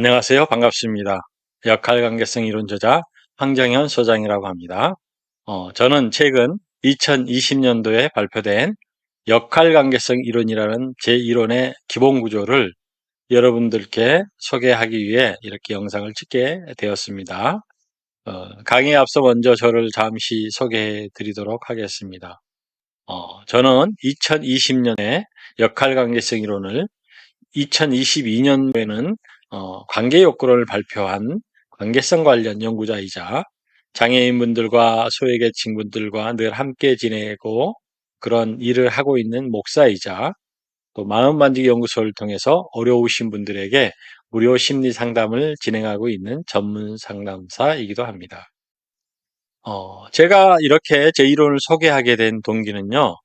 안녕하세요. 반갑습니다. 역할관계성 이론 저자 황정현 소장이라고 합니다. 저는 최근 2020년도에 발표된 역할관계성 이론이라는 제 이론의 기본 구조를 여러분들께 소개하기 위해 이렇게 영상을 찍게 되었습니다. 강의에 앞서 먼저 저를 잠시 소개해 드리도록 하겠습니다. 저는 2020년에 역할관계성 이론을 2022년도에는 관계욕구론을 발표한 관계성 관련 연구자이자 장애인분들과 소외계층분들과 늘 함께 지내고 그런 일을 하고 있는 목사이자 또 마음만지기 연구소를 통해서 어려우신 분들에게 무료 심리 상담을 진행하고 있는 전문 상담사이기도 합니다. 제가 이렇게 제 이론을 소개하게 된 동기는요,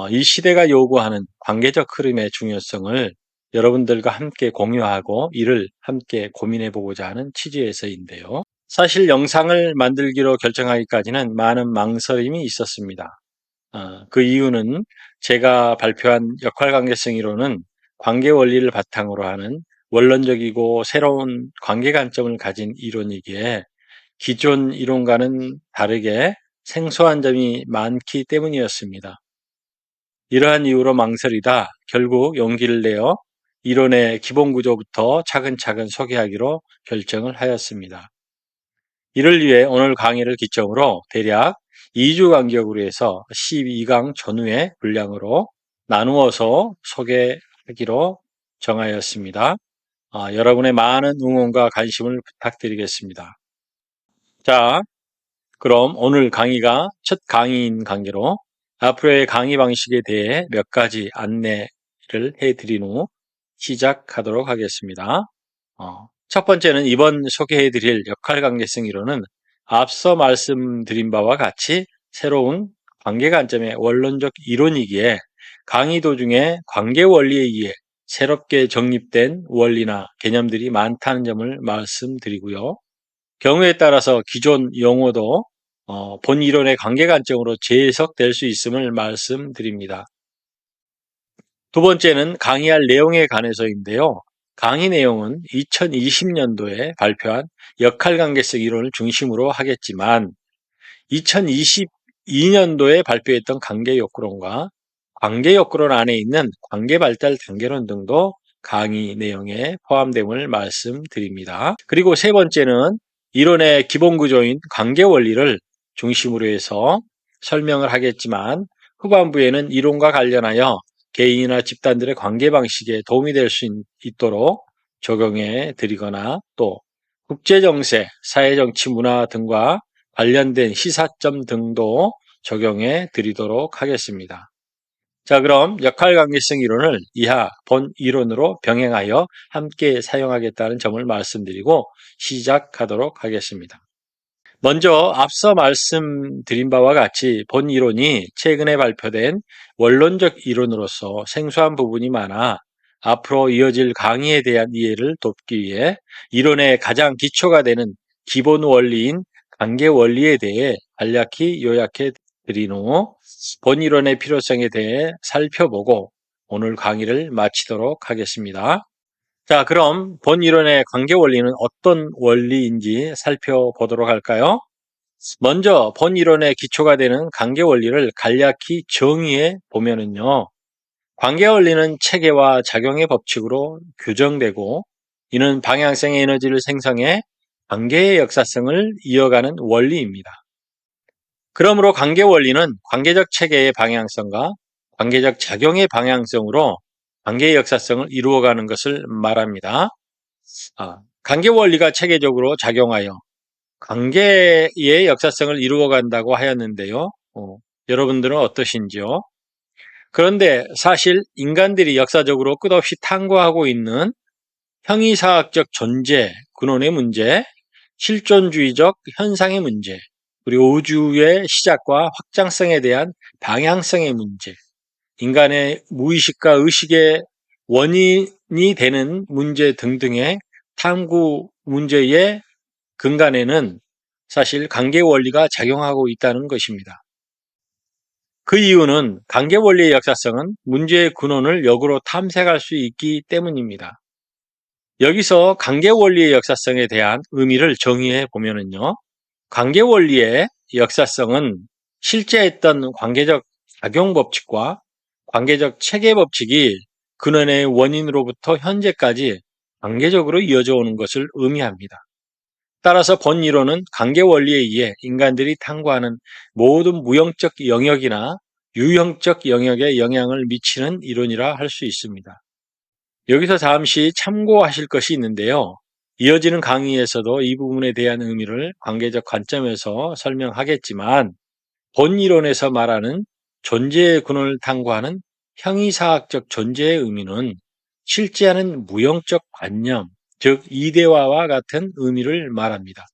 이 시대가 요구하는 관계적 흐름의 중요성을 여러분들과 함께 공유하고 이를 함께 고민해 보고자 하는 취지에서인데요. 사실 영상을 만들기로 결정하기까지는 많은 망설임이 있었습니다. 그 이유는 제가 발표한 역할관계성 이론은 관계 원리를 바탕으로 하는 원론적이고 새로운 관계 관점을 가진 이론이기에 기존 이론과는 다르게 생소한 점이 많기 때문이었습니다. 이러한 이유로 망설이다 결국 용기를 내어 이론의 기본 구조부터 차근차근 소개하기로 결정을 하였습니다. 이를 위해 오늘 강의를 기점으로 대략 2주 간격으로 해서 12강 전후의 분량으로 나누어서 소개하기로 정하였습니다. 여러분의 많은 응원과 관심을 부탁드리겠습니다. 자, 그럼 오늘 강의가 첫 강의인 관계로 앞으로의 강의 방식에 대해 몇 가지 안내를 해드린 후 시작하도록 하겠습니다. 첫 번째는 이번 소개해드릴 역할관계성 이론은 앞서 말씀드린 바와 같이 새로운 관계 관점의 원론적 이론이기에 강의 도중에 관계 원리에 의해 새롭게 정립된 원리나 개념들이 많다는 점을 말씀드리고요. 경우에 따라서 기존 용어도 본 이론의 관계 관점으로 재해석될 수 있음을 말씀드립니다. 두 번째는 강의할 내용에 관해서인데요. 강의 내용은 2020년도에 발표한 역할관계성 이론을 중심으로 하겠지만 2022년도에 발표했던 관계욕구론과 관계욕구론 안에 있는 관계발달 단계론 등도 강의 내용에 포함됨을 말씀드립니다. 그리고 세 번째는 이론의 기본 구조인 관계 원리를 중심으로 해서 설명을 하겠지만 후반부에는 이론과 관련하여 개인이나 집단들의 관계 방식에 도움이 될 수 있도록 적용해 드리거나 또 국제정세, 사회정치, 문화 등과 관련된 시사점 등도 적용해 드리도록 하겠습니다. 자, 그럼 역할관계성 이론을 이하 본 이론으로 병행하여 함께 사용하겠다는 점을 말씀드리고 시작하도록 하겠습니다. 먼저 앞서 말씀드린 바와 같이 본 이론이 최근에 발표된 원론적 이론으로서 생소한 부분이 많아 앞으로 이어질 강의에 대한 이해를 돕기 위해 이론의 가장 기초가 되는 기본 원리인 관계 원리에 대해 간략히 요약해 드린 후 본 이론의 필요성에 대해 살펴보고 오늘 강의를 마치도록 하겠습니다. 자, 그럼 본 이론의 관계 원리는 어떤 원리인지 살펴보도록 할까요? 먼저 본 이론의 기초가 되는 관계 원리를 간략히 정의해 보면은요. 관계 원리는 체계와 작용의 법칙으로 규정되고 이는 방향성의 에너지를 생성해 관계의 역사성을 이어가는 원리입니다. 그러므로 관계 원리는 관계적 체계의 방향성과 관계적 작용의 방향성으로 관계의 역사성을 이루어가는 것을 말합니다. 관계 원리가 체계적으로 작용하여 관계의 역사성을 이루어간다고 하였는데요. 여러분들은 어떠신지요? 그런데 사실 인간들이 역사적으로 끝없이 탐구하고 있는 형이사학적 존재, 근원의 문제, 실존주의적 현상의 문제, 그리고 우주의 시작과 확장성에 대한 방향성의 문제, 인간의 무의식과 의식의 원인이 되는 문제 등등의 탐구 문제의 근간에는 사실 관계 원리가 작용하고 있다는 것입니다. 그 이유는 관계 원리의 역사성은 문제의 근원을 역으로 탐색할 수 있기 때문입니다. 여기서 관계원리의 역사성에 대한 의미를 정의해 보면은요. 관계원리의 역사성은 실제했던 관계적 작용법칙과 관계적 체계법칙이 근원의 원인으로부터 현재까지 관계적으로 이어져 오는 것을 의미합니다. 따라서 본 이론은 관계원리에 의해 인간들이 탐구하는 모든 무형적 영역이나 유형적 영역에 영향을 미치는 이론이라 할 수 있습니다. 여기서 잠시 참고하실 것이 있는데요. 이어지는 강의에서도 이 부분에 대한 의미를 관계적 관점에서 설명하겠지만 본 이론에서 말하는 존재의 근원을 탐구하는 형이사학적 존재의 의미는 실제하는 무형적 관념, 즉 이데화와 같은 의미를 말합니다.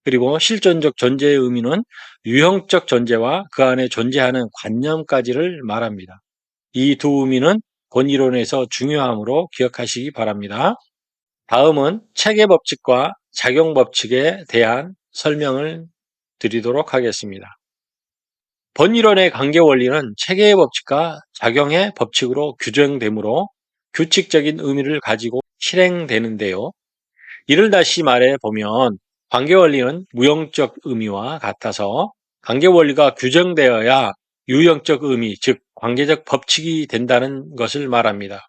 그리고 실존적 존재의 의미는 유형적 존재와 그 안에 존재하는 관념까지를 말합니다. 이 두 의미는 본 이론에서 중요하므로 기억하시기 바랍니다. 다음은 체계 법칙과 작용 법칙에 대한 설명을 드리도록 하겠습니다. 본 이론의 관계 원리는 체계의 법칙과 작용의 법칙으로 규정되므로 규칙적인 의미를 가지고 실행되는데요. 이를 다시 말해 보면 관계 원리는 무형적 의미와 같아서 관계 원리가 규정되어야 유형적 의미, 즉 관계적 법칙이 된다는 것을 말합니다.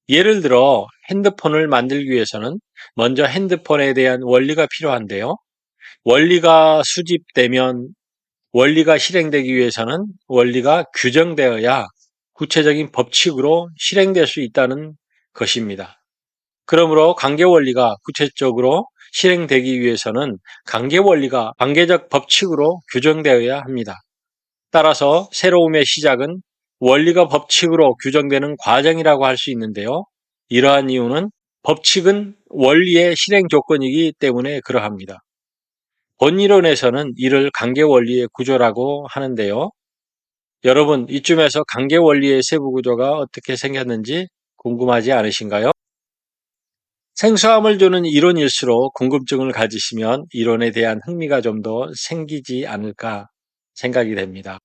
예를 들어 핸드폰을 만들기 위해서는 먼저 핸드폰에 대한 원리가 필요한데요. 원리가 수집되면 원리가 실행되기 위해서는 원리가 규정되어야 구체적인 법칙으로 실행될 수 있다는 것입니다. 그러므로 관계 원리가 구체적으로 실행되기 위해서는 관계 원리가 관계적 법칙으로 규정되어야 합니다. 따라서 새로움의 시작은 원리가 법칙으로 규정되는 과정이라고 할 수 있는데요. 이러한 이유는 법칙은 원리의 실행 조건이기 때문에 그러합니다. 본 이론에서는 이를 관계 원리의 구조라고 하는데요. 여러분, 이쯤에서 관계 원리의 세부 구조가 어떻게 생겼는지 궁금하지 않으신가요? 생소함을 주는 이론일수록 궁금증을 가지시면 이론에 대한 흥미가 좀 더 생기지 않을까 생각이 됩니다.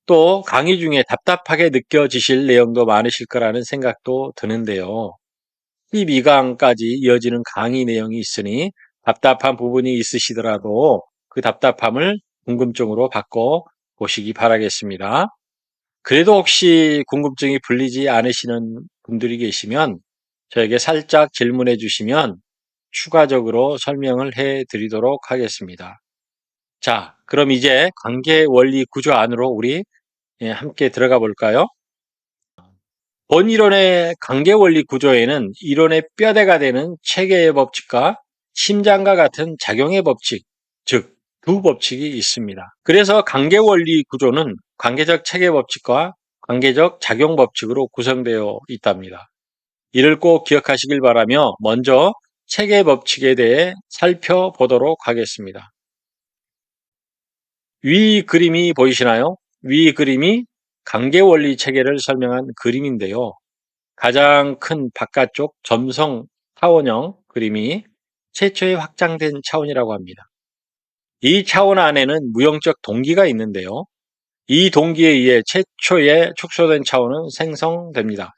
또 강의 중에 답답하게 느껴지실 내용도 많으실 거라는 생각도 드는데요. 12강까지 이어지는 강의 내용이 있으니 답답한 부분이 있으시더라도 그 답답함을 궁금증으로 바꿔 보시기 바라겠습니다. 그래도 혹시 궁금증이 풀리지 않으시는 분들이 계시면 저에게 살짝 질문해 주시면 추가적으로 설명을 해 드리도록 하겠습니다. 자, 그럼 이제 관계 원리 구조 안으로 우리 함께 들어가 볼까요? 본 이론의 관계 원리 구조에는 이론의 뼈대가 되는 체계의 법칙과 심장과 같은 작용의 법칙, 즉 두 법칙이 있습니다. 그래서 관계 원리 구조는 관계적 체계 법칙과 관계적 작용 법칙으로 구성되어 있답니다. 이를 꼭 기억하시길 바라며 먼저 체계 법칙에 대해 살펴보도록 하겠습니다. 위 그림이 보이시나요? 위 그림이 관계 원리 체계를 설명한 그림인데요. 가장 큰 바깥쪽 점성 차원형 그림이 최초의 확장된 차원이라고 합니다. 이 차원 안에는 무형적 동기가 있는데요. 이 동기에 의해 최초의 축소된 차원은 생성됩니다.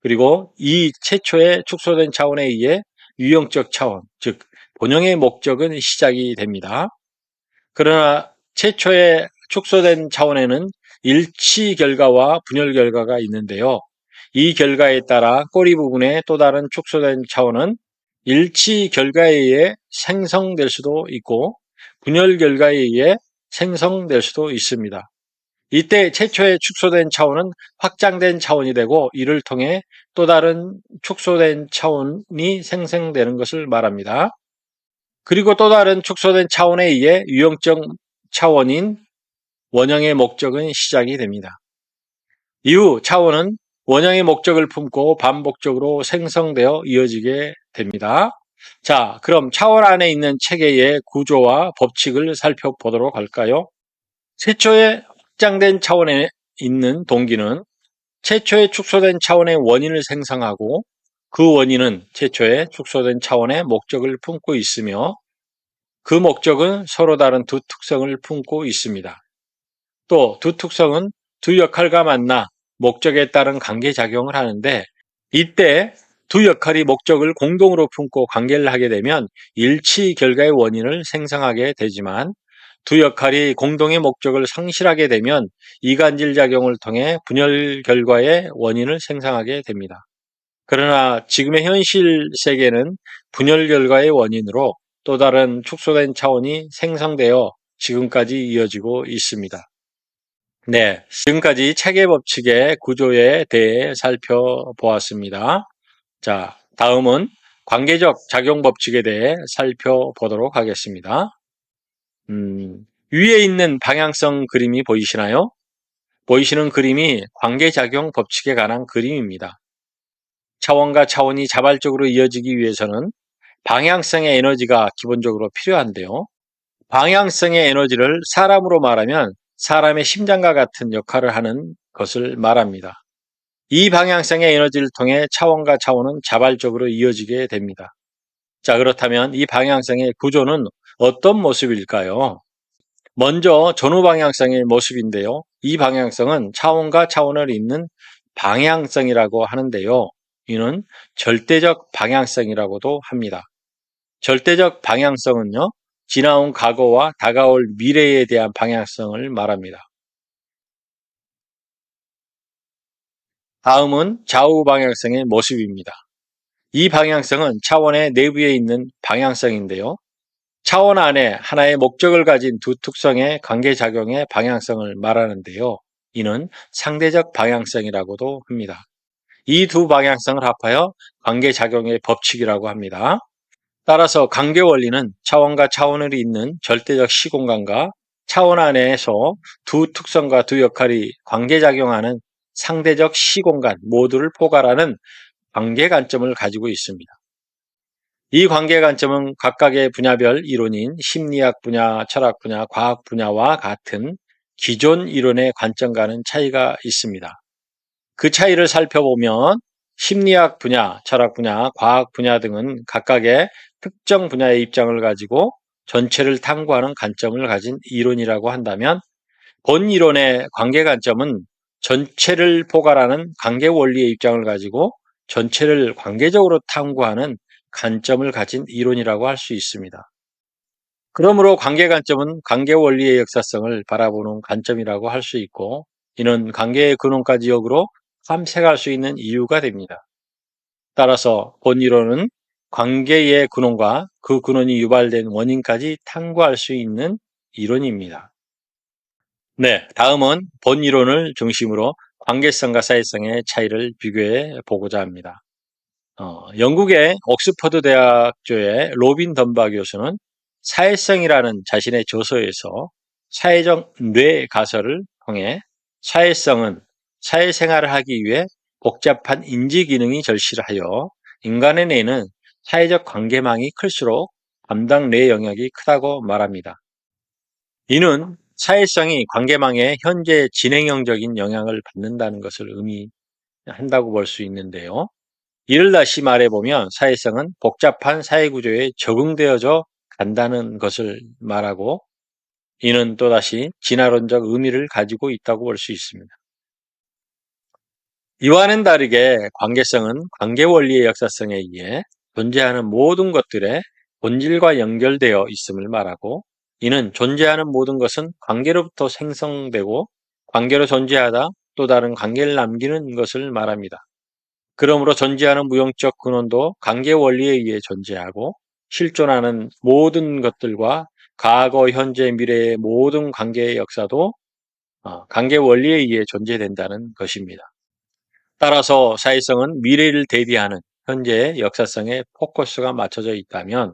그리고 이 최초의 축소된 차원에 의해 유형적 차원, 즉 본형의 목적은 시작이 됩니다. 그러나 최초의 축소된 차원에는 일치 결과와 분열 결과가 있는데요. 이 결과에 따라 꼬리 부분의 또 다른 축소된 차원은 일치 결과에 의해 생성될 수도 있고 분열 결과에 의해 생성될 수도 있습니다. 이때 최초의 축소된 차원은 확장된 차원이 되고 이를 통해 또 다른 축소된 차원이 생성되는 것을 말합니다. 그리고 또 다른 축소된 차원에 의해 유형적 차원인 원형의 목적은 시작이 됩니다. 이후 차원은 원형의 목적을 품고 반복적으로 생성되어 이어지게 됩니다. 자, 그럼 차원 안에 있는 체계의 구조와 법칙을 살펴보도록 할까요? 최초의 확장된 차원에 있는 동기는 최초의 축소된 차원의 원인을 생성하고 그 원인은 최초의 축소된 차원의 목적을 품고 있으며 그 목적은 서로 다른 두 특성을 품고 있습니다. 또 두 특성은 두 역할과 만나 목적에 따른 관계작용을 하는데 이때 두 역할이 목적을 공동으로 품고 관계를 하게 되면 일치 결과의 원인을 생성하게 되지만 두 역할이 공동의 목적을 상실하게 되면 이간질 작용을 통해 분열 결과의 원인을 생성하게 됩니다. 그러나 지금의 현실 세계는 분열 결과의 원인으로 또 다른 축소된 차원이 생성되어 지금까지 이어지고 있습니다. 네, 지금까지 체계 법칙의 구조에 대해 살펴보았습니다. 자, 다음은 관계적 작용 법칙에 대해 살펴보도록 하겠습니다. 위에 있는 방향성 그림이 보이시나요? 보이시는 그림이 관계작용 법칙에 관한 그림입니다. 차원과 차원이 자발적으로 이어지기 위해서는 방향성의 에너지가 기본적으로 필요한데요. 방향성의 에너지를 사람으로 말하면 사람의 심장과 같은 역할을 하는 것을 말합니다. 이 방향성의 에너지를 통해 차원과 차원은 자발적으로 이어지게 됩니다. 자, 그렇다면 이 방향성의 구조는 어떤 모습일까요? 먼저 전후 방향성의 모습인데요. 이 방향성은 차원과 차원을 잇는 방향성이라고 하는데요. 이는 절대적 방향성이라고도 합니다. 절대적 방향성은요, 지나온 과거와 다가올 미래에 대한 방향성을 말합니다. 다음은 좌우 방향성의 모습입니다. 이 방향성은 차원의 내부에 있는 방향성인데요. 차원 안에 하나의 목적을 가진 두 특성의 관계작용의 방향성을 말하는데요. 이는 상대적 방향성이라고도 합니다. 이 두 방향성을 합하여 관계작용의 법칙이라고 합니다. 따라서 관계원리는 차원과 차원을 잇는 절대적 시공간과 차원 안에서 두 특성과 두 역할이 관계작용하는 상대적 시공간 모두를 포괄하는 관계관점을 가지고 있습니다. 이 관계관점은 각각의 분야별 이론인 심리학 분야, 철학 분야, 과학 분야와 같은 기존 이론의 관점과는 차이가 있습니다. 그 차이를 살펴보면 심리학 분야, 철학 분야, 과학 분야 등은 각각의 특정 분야의 입장을 가지고 전체를 탐구하는 관점을 가진 이론이라고 한다면 본 이론의 관계 관점은 전체를 포괄하는 관계 원리의 입장을 가지고 전체를 관계적으로 탐구하는 관점을 가진 이론이라고 할 수 있습니다. 그러므로 관계 관점은 관계 원리의 역사성을 바라보는 관점이라고 할 수 있고 이는 관계의 근원까지 역으로 탐색할 수 있는 이유가 됩니다. 따라서 본 이론은 관계의 근원과 그 근원이 유발된 원인까지 탐구할 수 있는 이론입니다. 네, 다음은 본 이론을 중심으로 관계성과 사회성의 차이를 비교해 보고자 합니다. 영국의 옥스퍼드 대학교의 로빈 덤바 교수는 사회성이라는 자신의 저서에서 사회적 뇌 가설을 통해 사회성은 사회생활을 하기 위해 복잡한 인지 기능이 절실하여 인간의 뇌는 사회적 관계망이 클수록 담당 뇌 영역이 크다고 말합니다. 이는 사회성이 관계망의 현재 진행형적인 영향을 받는다는 것을 의미한다고 볼 수 있는데요. 이를 다시 말해보면 사회성은 복잡한 사회구조에 적응되어져 간다는 것을 말하고 이는 또다시 진화론적 의미를 가지고 있다고 볼 수 있습니다. 이와는 다르게 관계성은 관계원리의 역사성에 의해 존재하는 모든 것들의 본질과 연결되어 있음을 말하고 이는 존재하는 모든 것은 관계로부터 생성되고 관계로 존재하다 또 다른 관계를 남기는 것을 말합니다. 그러므로 존재하는 무형적 근원도 관계 원리에 의해 존재하고 실존하는 모든 것들과 과거, 현재, 미래의 모든 관계의 역사도 관계 원리에 의해 존재된다는 것입니다. 따라서 사회성은 미래를 대비하는 현재의 역사성에 포커스가 맞춰져 있다면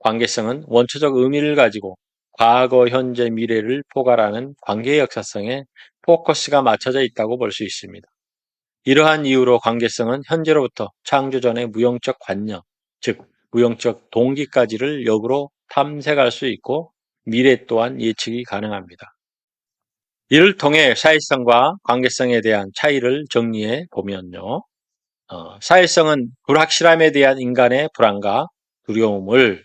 관계성은 원초적 의미를 가지고 과거, 현재, 미래를 포괄하는 관계의 역사성에 포커스가 맞춰져 있다고 볼 수 있습니다. 이러한 이유로 관계성은 현재로부터 창조 전의 무형적 관념, 즉 무형적 동기까지를 역으로 탐색할 수 있고 미래 또한 예측이 가능합니다. 이를 통해 사회성과 관계성에 대한 차이를 정리해 보면요. 사회성은 불확실함에 대한 인간의 불안과 두려움을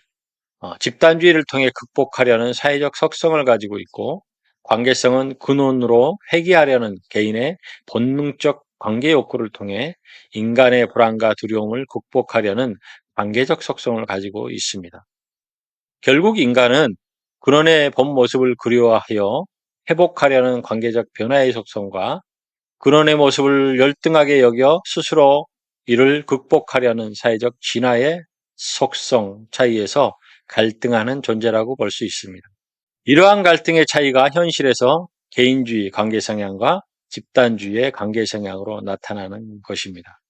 집단주의를 통해 극복하려는 사회적 속성을 가지고 있고 관계성은 근원으로 회귀하려는 개인의 본능적 관계 욕구를 통해 인간의 불안과 두려움을 극복하려는 관계적 속성을 가지고 있습니다. 결국 인간은 근원의 본 모습을 그리워하여 회복하려는 관계적 변화의 속성과 근원의 모습을 열등하게 여겨 스스로 이를 극복하려는 사회적 진화의 속성 차이에서 갈등하는 존재라고 볼 수 있습니다. 이러한 갈등의 차이가 현실에서 개인주의 관계 성향과 집단주의의 관계 성향으로 나타나는 것입니다.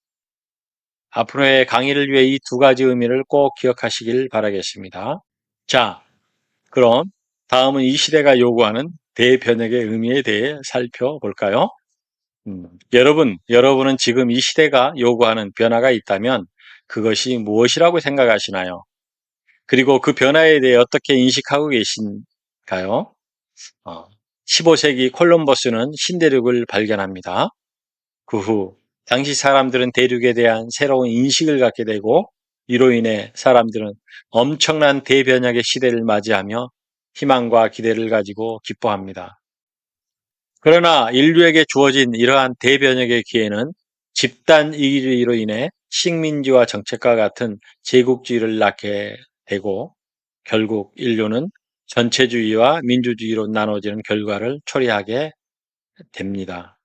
앞으로의 강의를 위해 이 두 가지 의미를 꼭 기억하시길 바라겠습니다. 자, 그럼 다음은 이 시대가 요구하는 대변혁의 의미에 대해 살펴볼까요? 여러분은 지금 이 시대가 요구하는 변화가 있다면 그것이 무엇이라고 생각하시나요? 그리고 그 변화에 대해 어떻게 인식하고 계신가요? 15세기 콜럼버스는 신대륙을 발견합니다. 그 후 당시 사람들은 대륙에 대한 새로운 인식을 갖게 되고 이로 인해 사람들은 엄청난 대변혁의 시대를 맞이하며 희망과 기대를 가지고 기뻐합니다. 그러나 인류에게 주어진 이러한 대변혁의 기회는 집단 이기주의로 인해 식민지와 정책과 같은 제국주의를 낳게 되고 결국 인류는 전체주의와 민주주의로 나눠지는 결과를 초래하게 됩니다.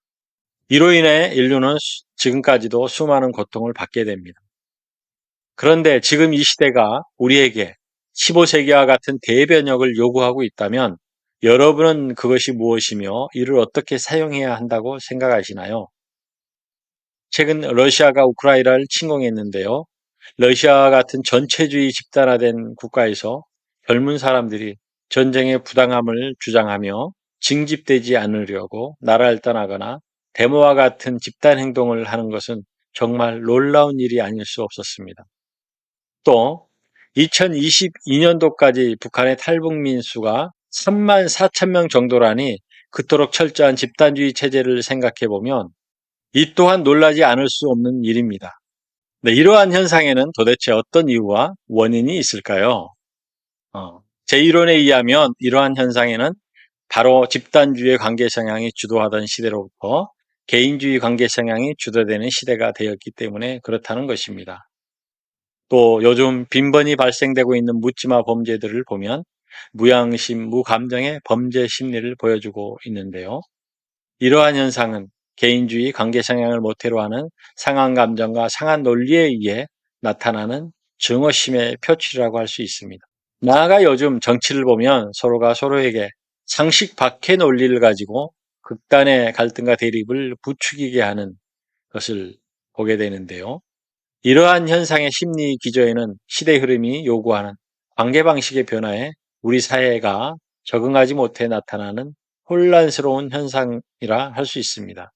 이로 인해 인류는 지금까지도 수많은 고통을 받게 됩니다. 그런데 지금 이 시대가 우리에게 15세기와 같은 대변혁을 요구하고 있다면 여러분은 그것이 무엇이며 이를 어떻게 사용해야 한다고 생각하시나요? 최근 러시아가 우크라이나를 침공했는데요. 러시아와 같은 전체주의 집단화된 국가에서 젊은 사람들이 전쟁의 부당함을 주장하며 징집되지 않으려고 나라를 떠나거나 데모와 같은 집단 행동을 하는 것은 정말 놀라운 일이 아닐 수 없었습니다. 또 2022년도까지 북한의 탈북민 수가 3만 4천 명 정도라니 그토록 철저한 집단주의 체제를 생각해 보면 이 또한 놀라지 않을 수 없는 일입니다. 네, 이러한 현상에는 도대체 어떤 이유와 원인이 있을까요? 제 이론에 의하면 이러한 현상에는 바로 집단주의 관계 성향이 주도하던 시대로부터 개인주의 관계 성향이 주도되는 시대가 되었기 때문에 그렇다는 것입니다. 또 요즘 빈번히 발생되고 있는 묻지마 범죄들을 보면 무양심, 무감정의 범죄 심리를 보여주고 있는데요. 이러한 현상은 개인주의 관계 성향을 모태로 하는 상한 감정과 상한 논리에 의해 나타나는 증오심의 표출이라고 할 수 있습니다. 나아가 요즘 정치를 보면 서로가 서로에게 상식 밖의 논리를 가지고 극단의 갈등과 대립을 부추기게 하는 것을 보게 되는데요. 이러한 현상의 심리 기저에는 시대 흐름이 요구하는 관계 방식의 변화에 우리 사회가 적응하지 못해 나타나는 혼란스러운 현상이라 할 수 있습니다.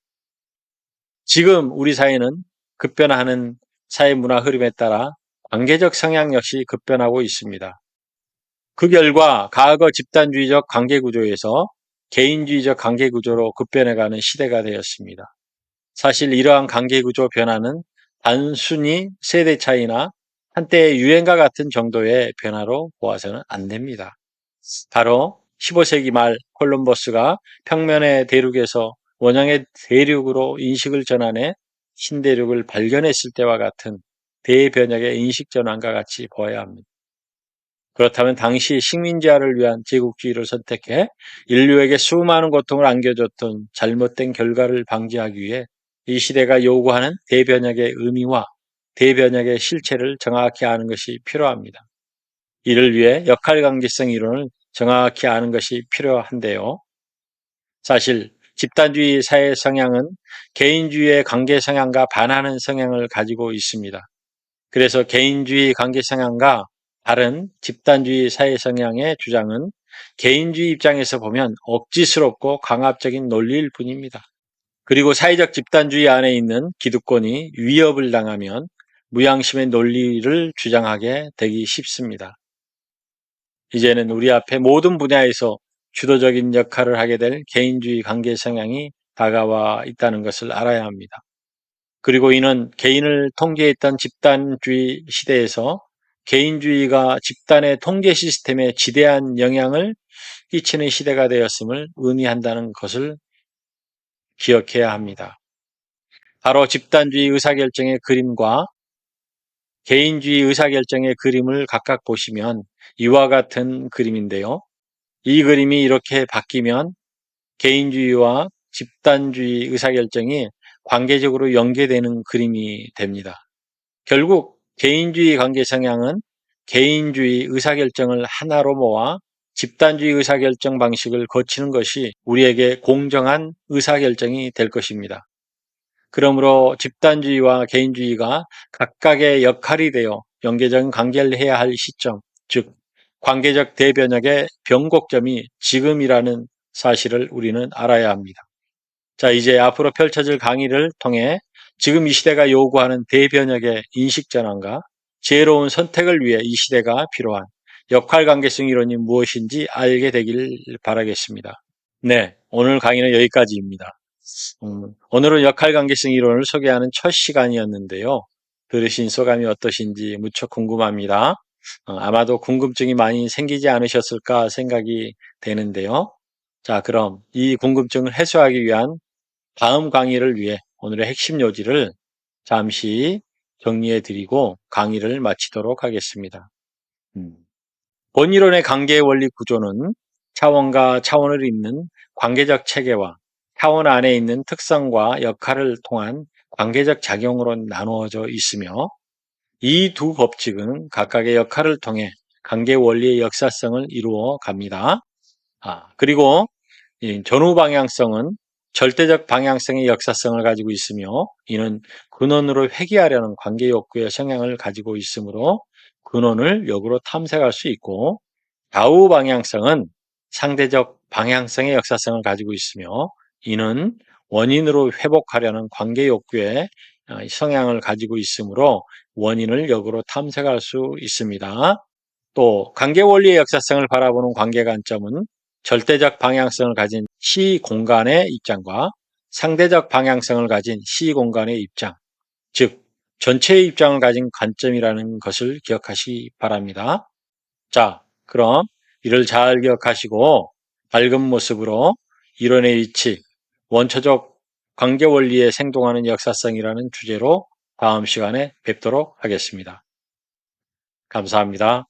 지금 우리 사회는 급변하는 사회 문화 흐름에 따라 관계적 성향 역시 급변하고 있습니다. 그 결과 과거 집단주의적 관계 구조에서 개인주의적 관계 구조로 급변해가는 시대가 되었습니다. 사실 이러한 관계 구조 변화는 단순히 세대 차이나 한때의 유행과 같은 정도의 변화로 보아서는 안 됩니다. 바로 15세기 말 콜럼버스가 평면의 대륙에서 원형의 대륙으로 인식을 전환해 신대륙을 발견했을 때와 같은 대변혁의 인식 전환과 같이 보아야 합니다. 그렇다면 당시 식민지화를 위한 제국주의를 선택해 인류에게 수많은 고통을 안겨줬던 잘못된 결과를 방지하기 위해 이 시대가 요구하는 대변혁의 의미와 대변혁의 실체를 정확히 아는 것이 필요합니다. 이를 위해 역할관계성 이론을 정확히 아는 것이 필요한데요. 사실 집단주의 사회 성향은 개인주의의 관계 성향과 반하는 성향을 가지고 있습니다. 그래서 개인주의 관계 성향과 다른 집단주의 사회 성향의 주장은 개인주의 입장에서 보면 억지스럽고 강압적인 논리일 뿐입니다. 그리고 사회적 집단주의 안에 있는 기득권이 위협을 당하면 무양심의 논리를 주장하게 되기 쉽습니다. 이제는 우리 앞에 모든 분야에서 주도적인 역할을 하게 될 개인주의 관계 성향이 다가와 있다는 것을 알아야 합니다. 그리고 이는 개인을 통제했던 집단주의 시대에서 개인주의가 집단의 통제 시스템에 지대한 영향을 끼치는 시대가 되었음을 의미한다는 것을 기억해야 합니다. 바로 집단주의 의사결정의 그림과 개인주의 의사결정의 그림을 각각 보시면 이와 같은 그림인데요. 이 그림이 이렇게 바뀌면 개인주의와 집단주의 의사결정이 관계적으로 연계되는 그림이 됩니다. 결국 개인주의 관계 성향은 개인주의 의사결정을 하나로 모아 집단주의 의사결정 방식을 거치는 것이 우리에게 공정한 의사결정이 될 것입니다. 그러므로 집단주의와 개인주의가 각각의 역할이 되어 연계적인 관계를 해야 할 시점, 즉 관계적 대변혁의 변곡점이 지금이라는 사실을 우리는 알아야 합니다. 자, 이제 앞으로 펼쳐질 강의를 통해 지금 이 시대가 요구하는 대변혁의 인식전환과 지혜로운 선택을 위해 이 시대가 필요한 역할관계성 이론이 무엇인지 알게 되길 바라겠습니다. 네, 오늘 강의는 여기까지입니다. 오늘은 역할관계성 이론을 소개하는 첫 시간이었는데요. 들으신 소감이 어떠신지 무척 궁금합니다. 아마도 궁금증이 많이 생기지 않으셨을까 생각이 되는데요. 자, 그럼 이 궁금증을 해소하기 위한 다음 강의를 위해 오늘의 핵심 요지를 잠시 정리해 드리고 강의를 마치도록 하겠습니다. 본이론의 관계의 원리 구조는 차원과 차원을 잇는 관계적 체계와 차원 안에 있는 특성과 역할을 통한 관계적 작용으로 나누어져 있으며 이 두 법칙은 각각의 역할을 통해 관계 원리의 역사성을 이루어 갑니다. 그리고 이 전후 방향성은 절대적 방향성의 역사성을 가지고 있으며 이는 근원으로 회귀하려는 관계 욕구의 성향을 가지고 있으므로 근원을 역으로 탐색할 수 있고 좌우 방향성은 상대적 방향성의 역사성을 가지고 있으며 이는 원인으로 회복하려는 관계 욕구의 성향을 가지고 있으므로 원인을 역으로 탐색할 수 있습니다. 또 관계 원리의 역사성을 바라보는 관계 관점은 절대적 방향성을 가진 시 공간의 입장과 상대적 방향성을 가진 시 공간의 입장, 즉 전체의 입장을 가진 관점이라는 것을 기억하시기 바랍니다. 자, 그럼 이를 잘 기억하시고 밝은 모습으로 이론의 위치, 원초적 관계 원리에 생동하는 역사성이라는 주제로 다음 시간에 뵙도록 하겠습니다. 감사합니다.